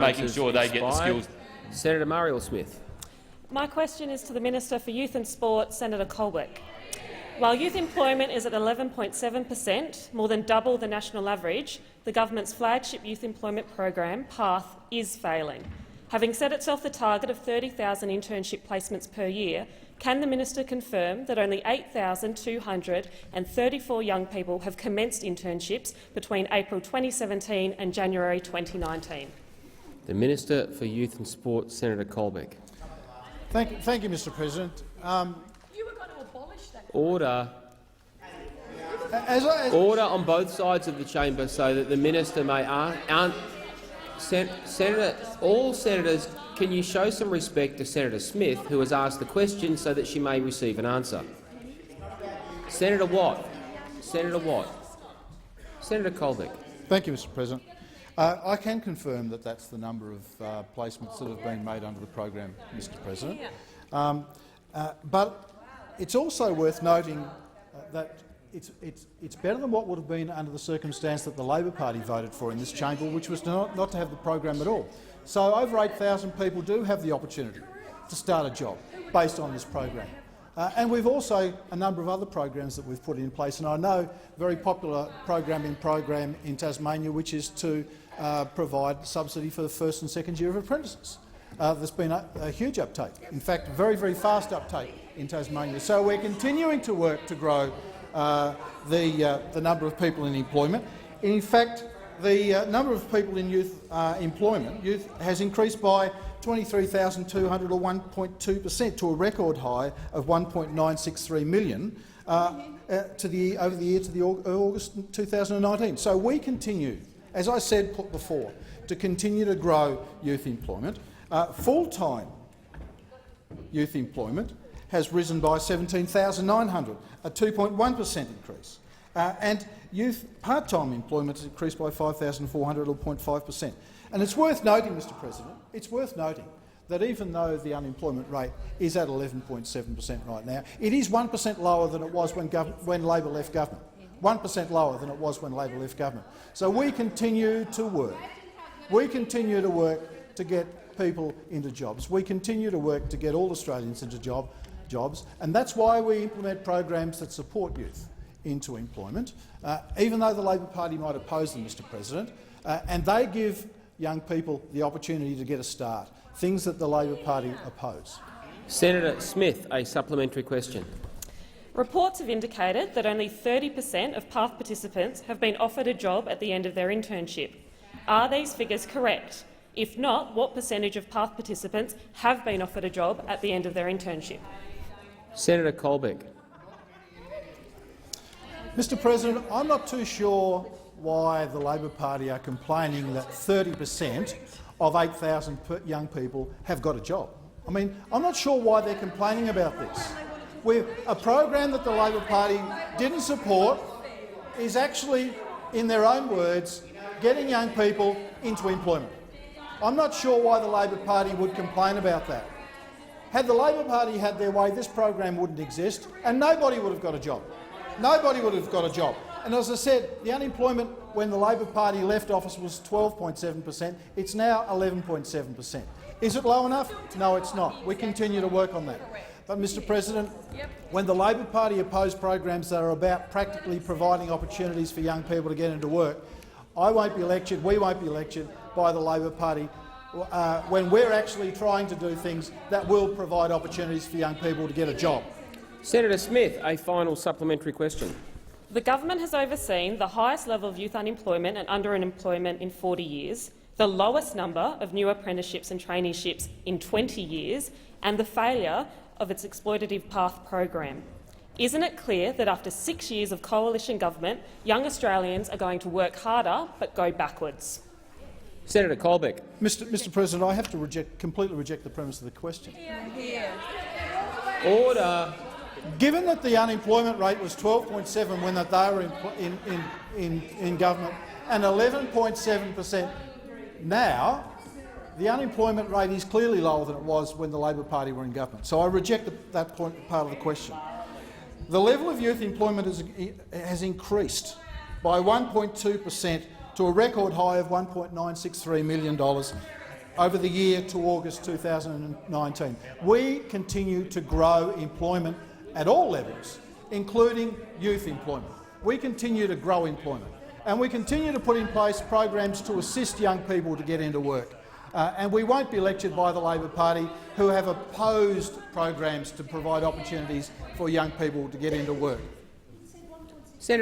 making sure they get the skills. Senator Murray or Smith? My question is to the Minister for Youth and Sport, Senator Colbeck. While youth employment is at 11.7%, more than double the national average, the government's flagship youth employment program, PATH, is failing. Having set itself the target of 30,000 internship placements per year, can the minister confirm that only 8,234 young people have commenced internships between April 2017 and January 2019? The Minister for Youth and Sport, Senator Colbeck. Thank you, Mr. President. Order. Order on both sides of the chamber so that the minister may Senator, all senators, can you show some respect to Senator Smith, who has asked the question, so that she may receive an answer? Senator Watt. Senator Watt. Senator Colbeck. Thank you, Mr. President. I can confirm that that's the number of placements that have been made under the program, Mr. President. But it's also worth noting that it's better than what would have been under the circumstance that the Labor Party voted for in this chamber, which was not to have the program at all. So over 8,000 people do have the opportunity to start a job based on this program. And we've also a number of other programs that we've put in place, and I know a very popular program in Tasmania, which is to provide subsidy for the first and second year of apprentices. There's been a huge uptake, in fact very, very fast uptake in Tasmania. So we're continuing to work to grow the number of people in employment. In fact, the number of people in youth employment has increased by 23,200 or 1.2% to a record high of 1.963 million over the year to August 2019. So we continue, as I said before, to continue to grow youth employment. Full-time youth employment has risen by 17,900, a 2.1% increase, and youth part-time employment has increased by 5,400 or 0.5%. And it's worth noting, Mr. President, that even though the unemployment rate is at 11.7% right now, it is 1% lower than it was when Labor left government. 1% lower than it was when Labor left government. So we continue to work. We continue to work to get people into jobs. We continue to work to get all Australians into jobs, and that's why we implement programs that support youth into employment, even though the Labor Party might oppose them, Mr. President, and they give young people the opportunity to get a start, things that the Labor Party oppose. Senator Smith, a supplementary question. Reports have indicated that only 30% of PATH participants have been offered a job at the end of their internship. Are these figures correct? If not, what percentage of PATH participants have been offered a job at the end of their internship? Senator Colbeck. Mr. President, I'm not too sure why the Labor Party are complaining that 30% of 8,000 young people have got a job. I mean, I'm not sure why they're complaining about this. A program that the Labor Party didn't support is actually, in their own words, getting young people into employment. I'm not sure why the Labor Party would complain about that. Had the Labor Party had their way, this program wouldn't exist and nobody would have got a job. Nobody would have got a job. And as I said, the unemployment when the Labor Party left office was 12.7%. It's now 11.7%. Is it low enough? No, it's not. We continue to work on that. But, Mr. President, when the Labor Party oppose programs that are about practically providing opportunities for young people to get into work, I won't be lectured, we won't be lectured by the Labor Party when we're actually trying to do things that will provide opportunities for young people to get a job. Senator Smith, a final supplementary question. The government has overseen the highest level of youth unemployment and underemployment in 40 years, the lowest number of new apprenticeships and traineeships in 20 years, and the failure of its exploitative PATH program. Isn't it clear that after 6 years of coalition government, young Australians are going to work harder but go backwards? Senator Colbeck. Mr. President, I have to completely reject the premise of the question. Order. Given that the unemployment rate was 12.7 when they were in government and 11.7% now, the unemployment rate is clearly lower than it was when the Labor Party were in government. So I reject that part of the question. The level of youth employment has increased by 1.2% to a record high of $1.963 million over the year to August 2019. We continue to grow employment at all levels, including youth employment. We continue to grow employment, and we continue to put in place programs to assist young people to get into work. And we won't be lectured by the Labor Party, who have opposed programs to provide opportunities for young people to get into work.